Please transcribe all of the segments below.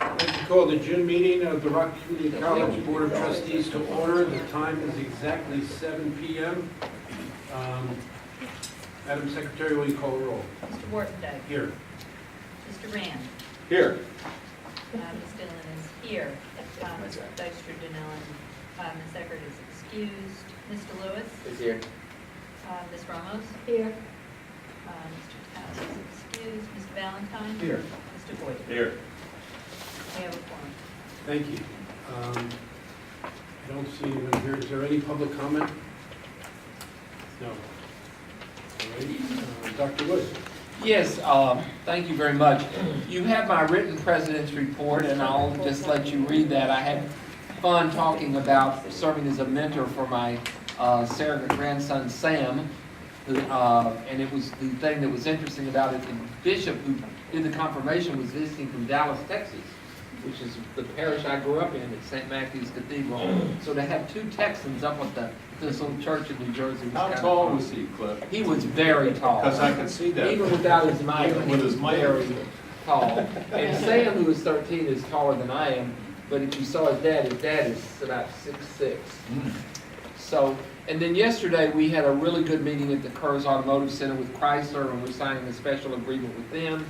I'd like to call the June meeting of the Rock Community College Board of Trustees to order. The time is exactly 7 p.m. Madam Secretary, will you call the roll? Mr. Wartendijk. Here. Mr. Rand. Here. Ms. Dillon is here. Ms. Dykstra-Dinellen. Ms. Eckert is excused. Mr. Lewis. Is here. Ms. Ramos. Here. Mr. Tass is excused. Mr. Valentine. Here. Mr. Boyd. Here. We have a quorum. Thank you. I don't see anyone here. Is there any public comment? No. All right. Dr. Wood. Yes, thank you very much. You have my written president's report, and I'll just let you read that. I had fun talking about serving as a mentor for my surrogate grandson, Sam, who, and it was the thing that was interesting about it, the bishop who did the confirmation was visiting from Dallas, Texas, which is the parish I grew up in at St. Matthew's Cathedral. So to have two Texans up at this little church in New Jersey was How kind of tall fun. was he, Cliff? He was very tall. Because I could see that. Even without his mic, Even he with was his mic. very tall. And Sam, who is 13, is taller than I am, but if you saw his dad is about 6'6". So, and then yesterday, we had a really good meeting at the Kurz Automotive Center with Chrysler, and we're signing a special agreement with them.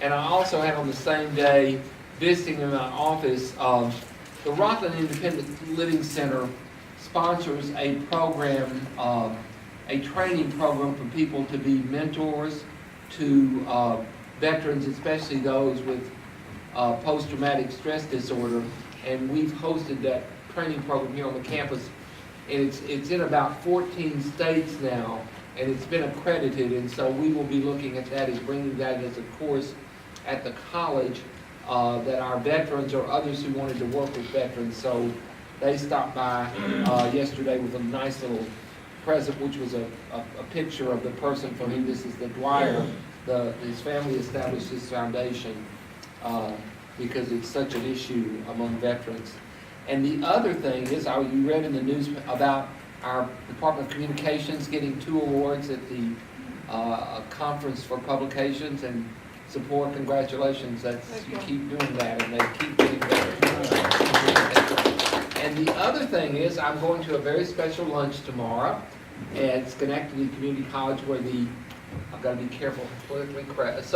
And I also had on the same day, visiting in my office, the Rockland Independent Living Center sponsors a program, a training program for people to be mentors to veterans, especially those with post-traumatic stress disorder. And we've hosted that training program here on the campus. And it's in about 14 states now, and it's been accredited. And so we will be looking at that as bringing that as a course at the college that our veterans or others who wanted to work with veterans. So they stopped by yesterday with a nice little present, which was a picture of the person for whom this is the Dwyer. His family established this foundation because it's such an issue among veterans. And the other thing is, you read in the news about our Department of Communications getting 2 awards at the Conference for Publications and Support. Congratulations, you keep doing that, and they keep getting better. And the other thing is, I'm going to a very special lunch tomorrow at Schenectady Community College, where I've got to be careful, politically correct,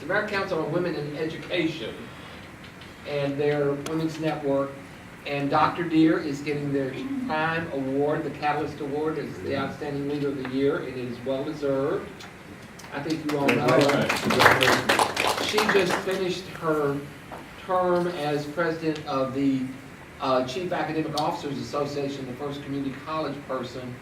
American Council on Women in Education, and their Women's Network, and Dr. Deere is getting their Prime Award, the Catalyst Award, as the Outstanding Leader of the Year. It is well deserved. I think you all know her. She just finished her term as president of the Chief Academic Officers Association, the first community college person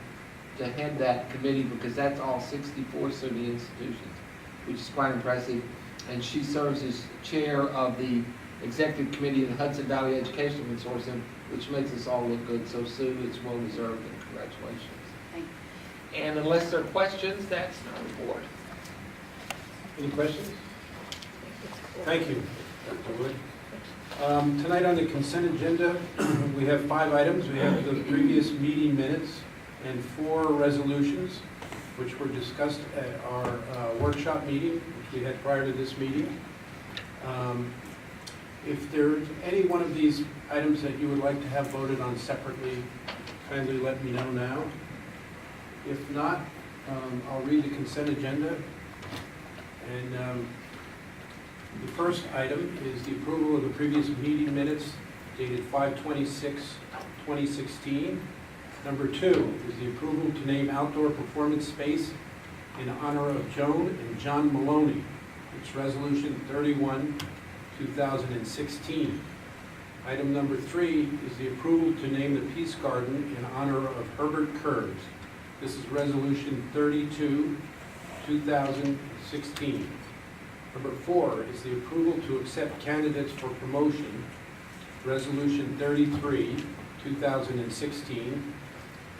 to head that committee, because that's all 64 city institutions, which is quite impressive. And she serves as chair of the Executive Committee of the Hudson Valley Educational Consortium, which makes us all look good. So Sue, it's well deserved, and congratulations. Thank you. And unless there are questions, that's my report. Any questions? Thank you, Dr. Wood. Tonight on the consent agenda, we have 5 items. We have the previous meeting minutes and 4 resolutions, which were discussed at our workshop meeting, which we had prior to this meeting. If there's any one of these items that you would like to have voted on separately, kindly let me know now. If not, I'll read the consent agenda. And the first item is the approval of the previous meeting minutes dated 5/26/2016. Number 2 is the approval to name outdoor performance space in honor of Joan and John Maloney. It's Resolution 31, 2016. Item number 3 is the approval to name the Peace Garden in honor of Herbert Kurz. This is Resolution 32, 2016. Number 4 is the approval to accept candidates for promotion, Resolution 33, 2016.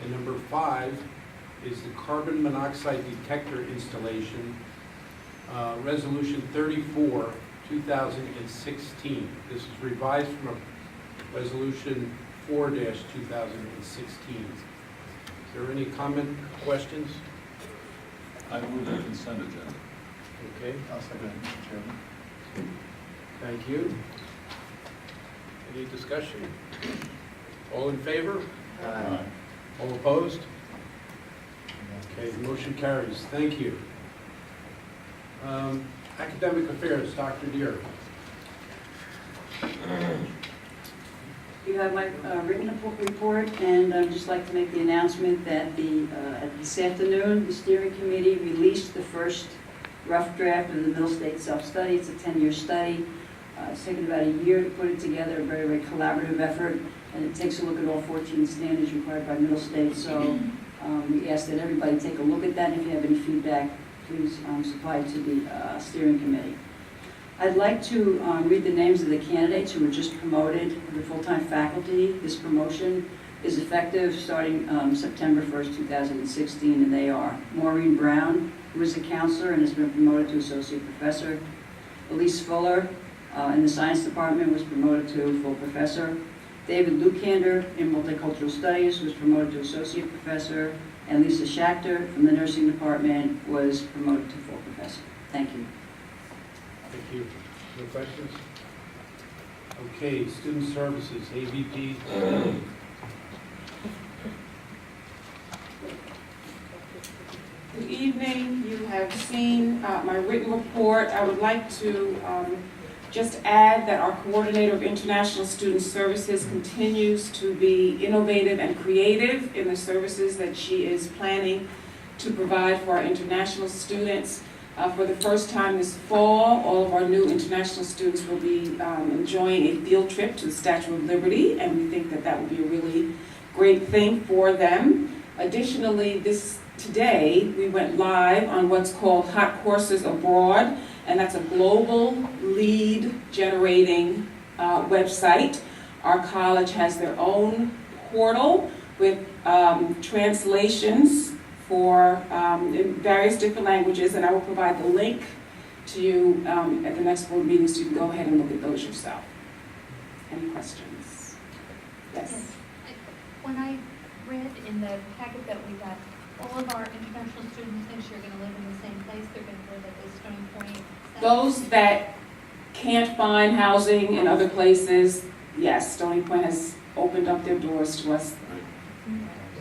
And number 5 is the carbon monoxide detector installation, Resolution 34, 2016. This is revised from a Resolution 4-2016. Is there any comment, questions? I move the consent agenda. Okay. I'll second, Mr. Chairman. Thank you. Any discussion? All in favor? All opposed? Okay, the motion carries. Thank you. Academic Affairs, Dr. Deere. You have my written report, and I'd just like to make the announcement that this afternoon, the steering committee released the first rough draft of the Middle State self-study. It's a 10-year study. It's taken about a year to put it together, a very, very collaborative effort, and it takes a look at all 14 standards required by Middle State. So we ask that everybody take a look at that, and if you have any feedback, please supply it to the steering committee. I'd like to read the names of the candidates who were just promoted to the full-time faculty. This promotion is effective starting September 1st, 2016, and they are Maureen Brown, who is a counselor and has been promoted to associate professor. Elise Fuller in the science department was promoted to full professor. David Lukander in multicultural studies was promoted to associate professor. And Lisa Schachter from the nursing department was promoted to full professor. Thank you. Thank you. No questions? Okay, Student Services, AVP. Good evening. You have seen my written report. I would like to just add that our coordinator of international student services continues to be innovative and creative in the services that she is planning to provide for our international students. For the first time this fall, all of our new international students will be enjoying a field trip to the Statue of Liberty, and we think that that will be a really great thing for them. Additionally, today we went live on what's called Hot Courses Abroad, and that's a global lead generating website. Our college has their own portal with translations for in various different languages, and I will provide the link to you at the next board meeting so you can go ahead and look at those yourself. Any questions? Yes. When I read in the packet that we got, all of our international students think you're going to live in the same place, they're going to live at the Stony Point Center? Those that can't find housing in other places, yes, Stony Point has opened up their doors to us.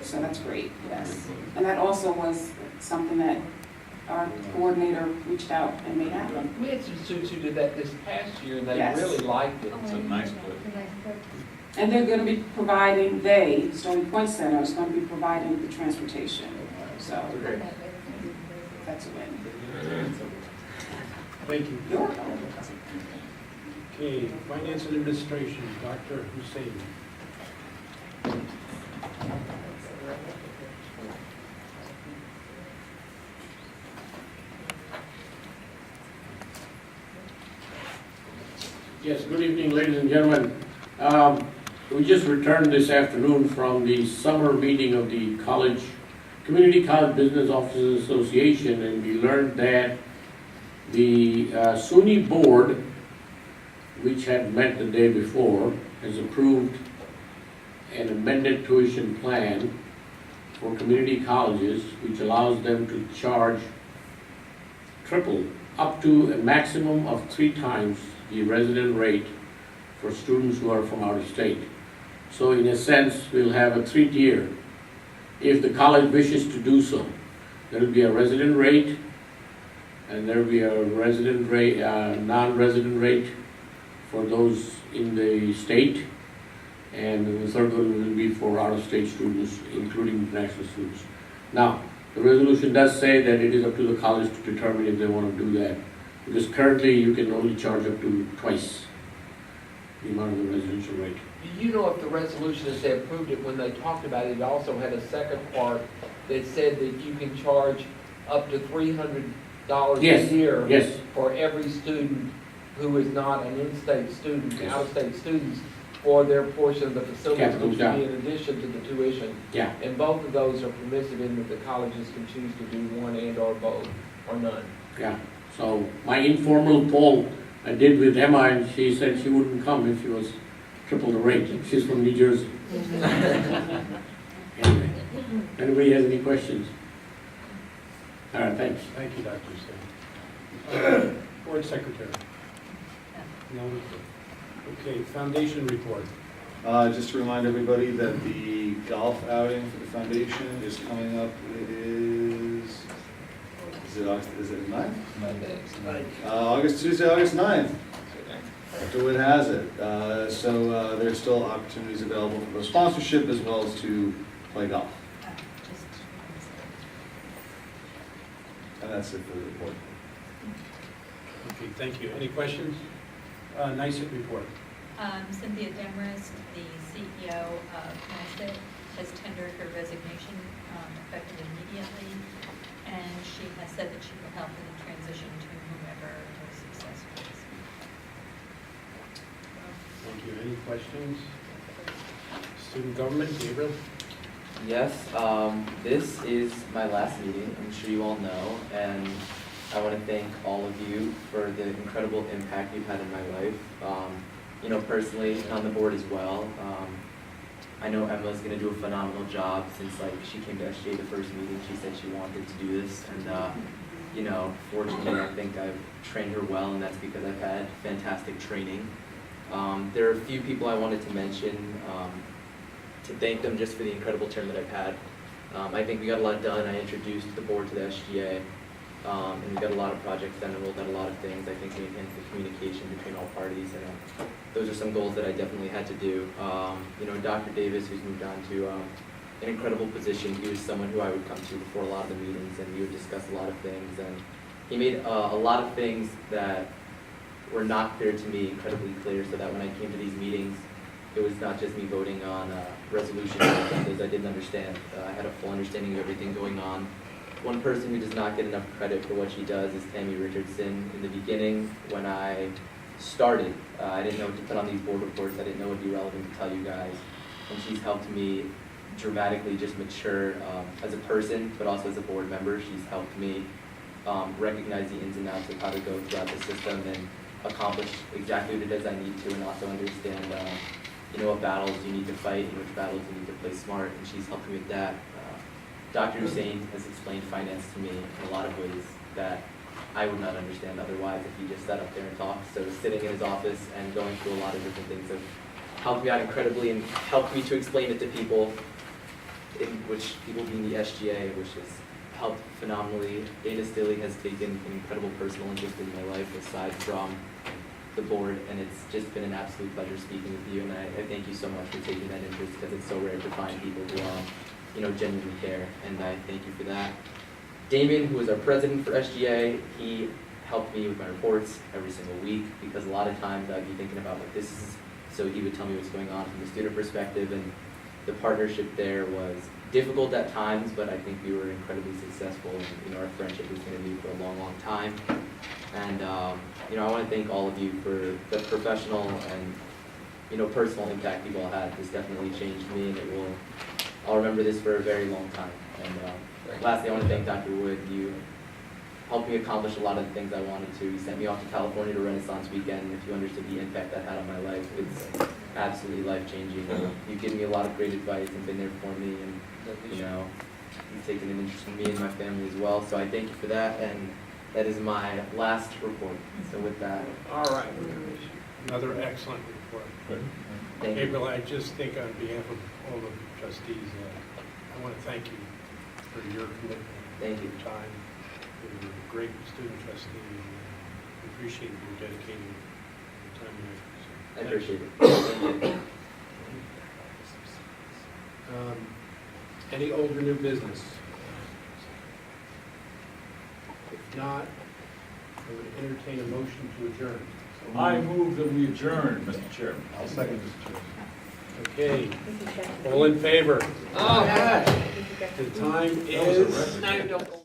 So that's great, yes. And that also was something that our coordinator reached out and made happen. We had some students who did that this past year, and they Yes. really liked it. It's a nice place. And they're going to be providing, Stony Point Center is going to be providing the transportation. So that's a win. Thank you. You're welcome. Okay, Finance and Administration, Dr. Hussein. Yes, good evening, ladies and gentlemen. We just returned this afternoon from the summer meeting of the Community College Business Officers Association, and we learned that the SUNY board, which had met the day before, has approved an amended tuition plan for community colleges, which allows them to charge triple, up to a maximum of 3 times the resident rate for students who are from out of state. So in a sense, we'll have a 3-tier. If the college wishes to do so, there will be a resident rate, and there will be a resident rate, non-resident rate for those in the state, and the third one will be for out-of-state students, including international students. Now, the resolution does say that it is up to the college to determine if they want to do that, because currently you can only charge up to twice the amount of the residential rate. Do you know if the resolution, as they approved it, when they talked about it, it also had a second part that said that you can charge up to $300 Yes, a year yes. for every student who is not an in-state student, Yes. out-of-state students, for their portion of the facilities, Capital, which yeah. would be in addition to the tuition. Yeah. And both of those are permissive in that the colleges can choose to do one and or both, or none. Yeah, so my informal poll I did with Emma, and she said she wouldn't come if she was triple the rate. She's from New Jersey. Anyway, anybody has any questions? All right, thanks. Thank you, Dr. Hussein. Board Secretary. No. Okay, foundation report. Just to remind everybody that the golf outing for the foundation is coming up. It is it August, is it 9th? Monday. Tuesday, August 9th. Dr. Wood has it. So there's still opportunities available for both sponsorship as well as to play golf. And that's it for the report. Okay, thank you. Any questions? NICET report. Cynthia Demarest, the CEO of NICET, has tendered her resignation effective immediately, and she has said that she will help in the transition to whomever her successor is. Thank you. Any questions? Student government, Gabriel? Yes, this is my last meeting, I'm sure you all know, and I want to thank all of you for the incredible impact you've had in my life. You know, personally, and on the board as well. I know Emma's going to do a phenomenal job since she came to SGA the first meeting. She said she wanted to do this, and you know, fortunately, I think I've trained her well, and that's because I've had fantastic training. There are a few people I wanted to mention to thank them just for the incredible term that I've had. I think we got a lot done. I introduced the board to the SGA, and we got a lot of projects done and rolled out a lot of things. I think we enhanced the communication between all parties, and those are some goals that I definitely had to do. You know, Dr. Davis, who's moved on to an incredible position, he was someone who I would come to before a lot of the meetings, and we would discuss a lot of things, and he made a lot of things that were not clear to me incredibly clear, so that when I came to these meetings, it was not just me voting on resolutions and agendas I didn't understand. I had a full understanding of everything going on. One person who does not get enough credit for what she does is Tammy Richardson. In the beginning, when I started, I didn't know what to put on these board reports. I didn't know what would be relevant to tell you guys. And she's helped me dramatically just mature as a person, but also as a board member. She's helped me recognize the ins and outs of how to go throughout the system and accomplish exactly what it is I need to, and also understand you know, what battles you need to fight and which battles you need to play smart, and she's helped me with that. Dr. Hussain has explained finance to me in a lot of ways that I would not understand otherwise if he just sat up there and talked. So sitting in his office and going through a lot of different things have helped me out incredibly and helped me to explain it to people, in which people being the SGA, which has helped phenomenally. Dana Stilley has taken an incredible personal interest in my life aside from the board, and it's just been an absolute pleasure speaking with you, and I thank you so much for taking that interest, because it's so rare to find people who you know, genuinely care, and I thank you for that. Damien, who is our president for SGA, he helped me with my reports every single week, because a lot of times I'd be thinking about what this is, so he would tell me what's going on from the student perspective, and the partnership there was difficult at times, but I think we were incredibly successful, and you know, our friendship is going to be for a long, long time. And you know, I want to thank all of you for the professional and you know, personal impact you've all had. This definitely changed me, and I'll remember this for a very long time. And lastly, I want to thank Dr. Wood. You helped me accomplish a lot of the things I wanted to. He sent me off to California to Renaissance Weekend, and if you understood the impact that had on my life, it's absolutely life-changing. You've given me a lot of great advice and been there for me, and you know, you've taken an interest in me and my family as well. So I thank you for that, and that is my last report. So with that, All right. Another excellent report. thank you. Gabriel, I just think on behalf of all the trustees, I want to thank you for your commitment. Thank you. Your time. You're a great student trustee. And we appreciate you dedicating your time and effort. So, I appreciate it. Thank you. Any old or new business? If not, I would entertain a motion to adjourn. I move that we adjourn, Mr. Chairman. I'll second, Mr. Chairman. Okay, all in favor? Oh, gosh. The time That was a is record. Now you don't go